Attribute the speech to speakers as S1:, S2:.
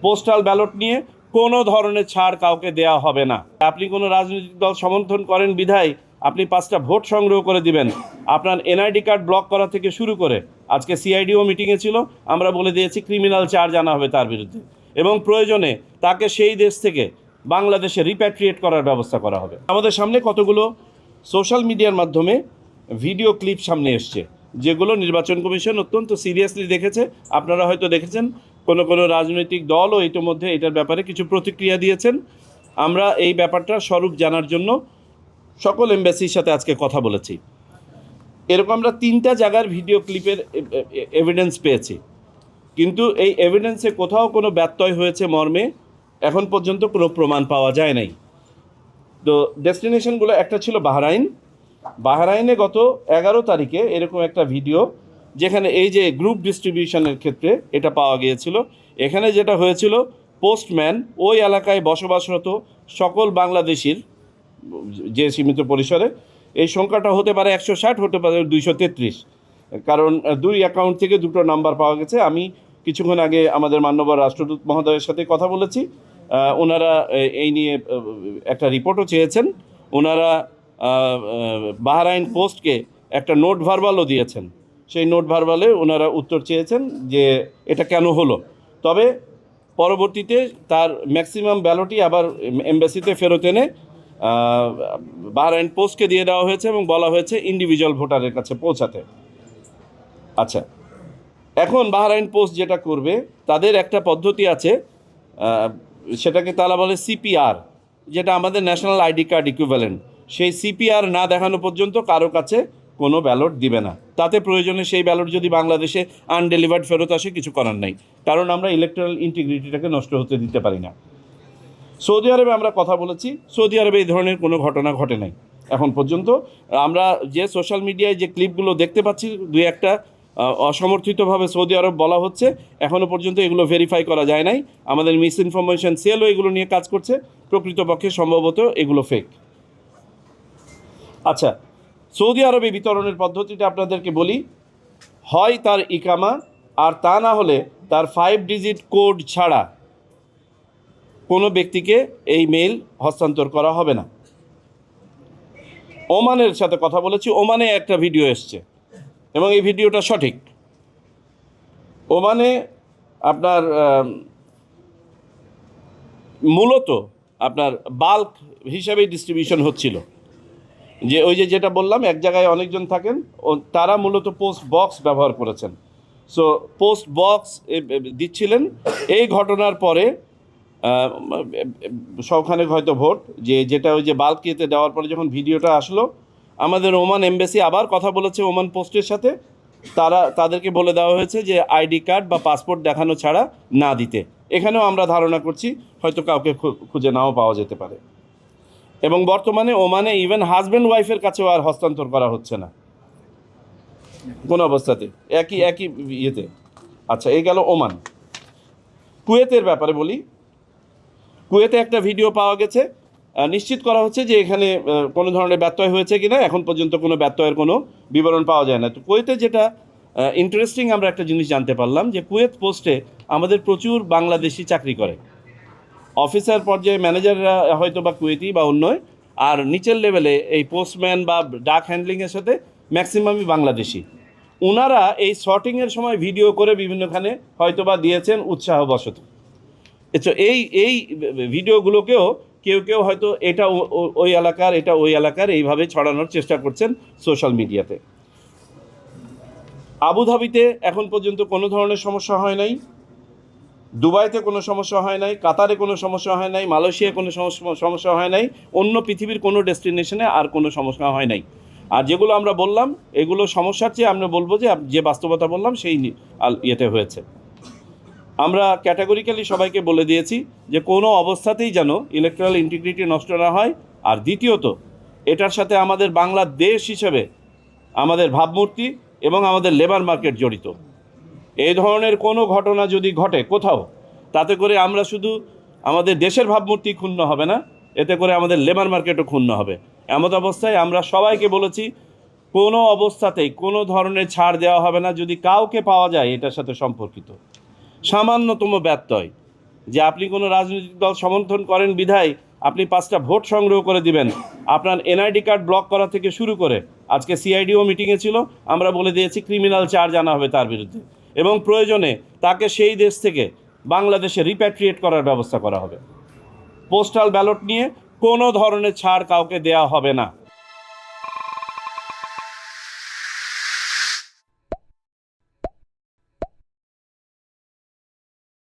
S1: Postal ballot নিয়ে কোনো ধরনের ছাড় কাউকে দেওয়া হবে না। আপনি কোনো রাজনৈতিক দল সমর্থন করেন বিধায় আপনি 5টা ভোট সংগ্রহ করে দিবেন, আপনার এনআইডি কার্ড ব্লক করা থেকে শুরু করে, আজকে সিআইডিও মিটিংয়ে ছিল, আমরা বলে দিয়েছি ক্রিমিনাল চার্জ আনা হবে তার বিরুদ্ধে, এবং প্রয়োজনে তাকে সেই দেশ থেকে বাংলাদেশে রিপ্যাট্রিয়েট করার ব্যবস্থা করা হবে। আমাদের সামনে কতগুলো সোশ্যাল মিডিয়ার মাধ্যমে ভিডিও ক্লিপ সামনে এসছে, যেগুলো নির্বাচন কমিশন অত্যন্ত সিরিয়াসলি দেখেছে। আপনারা হয়তো দেখেছেন কোনো রাজনৈতিক দলও ইতিমধ্যে এটার ব্যাপারে কিছু প্রতিক্রিয়া দিয়েছেন। আমরা এই ব্যাপারটা স্বরূপ জানার জন্য সকল এমবাসির সাথে আজকে কথা বলেছি। এরকম আমরা 3টা জায়গার ভিডিও ক্লিপের এভিডেন্স পেয়েছি, কিন্তু এই এভিডেন্সে কোথাও কোনো ব্যত্যয় হয়েছে মর্মে এখন পর্যন্ত কোনো প্রমাণ পাওয়া যায় নাই। তো ডেস্টিনেশনগুলো একটা ছিল বাহরাইনে গত 11 তারিখে এরকম একটা ভিডিও, যেখানে এই যে গ্রুপ ডিস্ট্রিবিউশনের ক্ষেত্রে এটা পাওয়া গিয়েছিল। এখানে যেটা হয়েছিল, পোস্টম্যান ওই এলাকায় বসবাসরত সকল বাংলাদেশির যে সীমিত পরিসরে, এই সংখ্যাটা হতে পারে 160, হতে পারে 233, কারণ 2 অ্যাকাউন্ট থেকে 2টো নাম্বার পাওয়া গেছে। আমি কিছুক্ষণ আগে আমাদের মাননীয় রাষ্ট্রদূত মহোদয়ের সাথে কথা বলেছি, ওনারা এই নিয়ে একটা রিপোর্টও চেয়েছেন। ওনারা বাহরাইন পোস্টকে একটা নোট ভার্বালও দিয়েছেন, সেই নোট ভার্বালে ওনারা উত্তর চেয়েছেন যে এটা কেন হলো। তবে পরবর্তীতে তার ম্যাক্সিমাম ব্যালটই আবার এমবাসিতে ফেরত এনে বাহরাইন পোস্টকে দিয়ে দেওয়া হয়েছে এবং বলা হয়েছে ইন্ডিভিজুয়াল ভোটারের কাছে পৌঁছাতে। আচ্ছা, এখন বাহরাইন পোস্ট যেটা করবে, তাদের একটা পদ্ধতি আছে, সেটাকে তারা বলে সিপিআর, যেটা আমাদের ন্যাশনাল আইডি কার্ড ইকুইভ্যালেন্ট। সেই সিপিআর না দেখানো পর্যন্ত কারো কাছে কোনো ব্যালট দিবে না। তাতে প্রয়োজনে সেই ব্যালট যদি বাংলাদেশে আনডেলিভার্ড ফেরত আসে, কিছু করার নাই, কারণ আমরা ইলেকট্রাল ইন্টিগ্রিটিটাকে নষ্ট হতে দিতে পারি না। সৌদি আরবে আমরা কথা বলেছি, সৌদি আরবে এই ধরনের কোনো ঘটনা ঘটে নাই এখন পর্যন্ত। আমরা যে সোশ্যাল মিডিয়ায় যে ক্লিপগুলো দেখতে পাচ্ছি, 2-1টা অসমর্থিতভাবে সৌদি আরব বলা হচ্ছে, এখনও পর্যন্ত এগুলো ভেরিফাই করা যায় নাই। আমাদের মিস ইনফরমেশন সেলও এগুলো নিয়ে কাজ করছে, প্রকৃতপক্ষে সম্ভবত এগুলো ফেক। আচ্ছা, সৌদি আরবে বিতরণের পদ্ধতিটা আপনাদেরকে বলি। হয় তার ইকামা, আর তা না হলে তার 5 ডিজিট কোড ছাড়া কোনো ব্যক্তিকে এই মেইল হস্তান্তর করা হবে না। ওমানের সাথে কথা বলেছি, ওমানে একটা ভিডিও এসছে এবং এই ভিডিওটা সঠিক। ওমানে আপনার মূলত আপনার বাল্ক হিসাবে ডিস্ট্রিবিউশন হচ্ছিল, যে ওই যেটা বললাম, এক জায়গায় অনেকজন থাকেন, তারা মূলত পোস্ট বক্স ব্যবহার করেছেন। সো পোস্ট বক্স দিচ্ছিলেন। এই ঘটনার পরে সবখানে হয়তো ভোট, যেটা ওই যে বাল্ক ইয়েতে দেওয়ার পরে যখন ভিডিওটা আসলো, আমাদের ওমান এমবাসি আবার কথা বলেছে ওমান পোস্টের সাথে। তাদেরকে বলে দেওয়া হয়েছে যে আইডি কার্ড বা পাসপোর্ট দেখানো ছাড়া না দিতে। এখানেও আমরা ধারণা করছি হয়তো কাউকে খুঁজে নাও পাওয়া যেতে পারে। এবং বর্তমানে ওমানে ইভেন হাজব্যান্ড ওয়াইফের কাছেও আর হস্তান্তর করা হচ্ছে না কোনো অবস্থাতে, একই ইয়েতে। আচ্ছা, এই গেল ওমান। কুয়েতের ব্যাপারে বলি। কুয়েতে একটা ভিডিও পাওয়া গেছে, নিশ্চিত করা হচ্ছে যে এখানে কোনো ধরনের ব্যত্যয় হয়েছে কিনা। এখন পর্যন্ত কোনো ব্যত্যয়ের কোনো বিবরণ পাওয়া যায় না। তো কুয়েতে যেটা ইন্টারেস্টিং, আমরা একটা জিনিস জানতে পারলাম যে কুয়েত পোস্টে আমাদের প্রচুর বাংলাদেশি চাকরি করে। অফিসার পর্যায়ে ম্যানেজাররা হয়তো বা কুয়েতি বা অন্য, আর নিচের লেভেলে এই পোস্টম্যান বা ডাক হ্যান্ডলিংয়ের সাথে ম্যাক্সিমামই বাংলাদেশি। ওনারা এই শর্টিংয়ের সময় ভিডিও করে বিভিন্নখানে হয়তো বা দিয়েছেন উৎসাহবশত। এই ভিডিওগুলোকেও কেউ হয়তো এটা ওই এলাকার, এটা ওই এলাকার, এইভাবে ছড়ানোর চেষ্টা করছেন সোশ্যাল মিডিয়াতে। আবুধাবিতে এখন পর্যন্ত কোনো ধরনের সমস্যা হয় নাই, দুবাইতে কোনো সমস্যা হয় নাই, কাতারে কোনো সমস্যা হয় নাই, মালয়েশিয়ায় কোনো সমস্যা হয় নাই, অন্য পৃথিবীর কোনো ডেস্টিনেশনে আর কোনো সমস্যা হয় নাই। আর যেগুলো আমরা বললাম, এগুলো সমস্যার চেয়ে আমরা বলবো যে বাস্তবতা বললাম সেই ইয়েতে হয়েছে। আমরা ক্যাটাগরিক্যালি সবাইকে বলে দিয়েছি যে কোনো অবস্থাতেই যেন ইলেকট্রাল ইন্টিগ্রিটি নষ্ট না হয়। আর দ্বিতীয়ত, এটার সাথে আমাদের বাংলাদেশ হিসেবে আমাদের ভাবমূর্তি এবং আমাদের লেবার মার্কেট জড়িত। এই ধরনের কোনো ঘটনা যদি ঘটে কোথাও, তাতে করে আমরা শুধু আমাদের দেশের ভাবমূর্তি ক্ষুণ্ণ হবে না, এতে করে আমাদের লেবার মার্কেটও ক্ষুণ্ণ হবে। এমত অবস্থায় আমরা সবাইকে বলেছি, কোনো অবস্থাতেই কোনো ধরনের ছাড় দেওয়া হবে না যদি কাউকে পাওয়া যায় এটার সাথে সম্পর্কিত সামান্যতম ব্যত্যয়। যে আপনি কোনো রাজনৈতিক দল সমর্থন করেন বিধায় আপনি 5টা ভোট সংগ্রহ করে দিবেন। আপনার এনআইডি কার্ড ব্লক করা থেকে শুরু করে আজকে সিআইডিও মিটিংয়ে ছিল, আমরা বলে দিয়েছি ক্রিমিনাল চার্জ আনা হবে তার বিরুদ্ধে এবং প্রয়োজনে তাকে সেই দেশ থেকে বাংলাদেশে রিপ্যাট্রিয়েট করার ব্যবস্থা করা হবে। পোস্টাল ব্যালট নিয়ে কোনো ধরনের ছাড় কাউকে দেওয়া হবে না।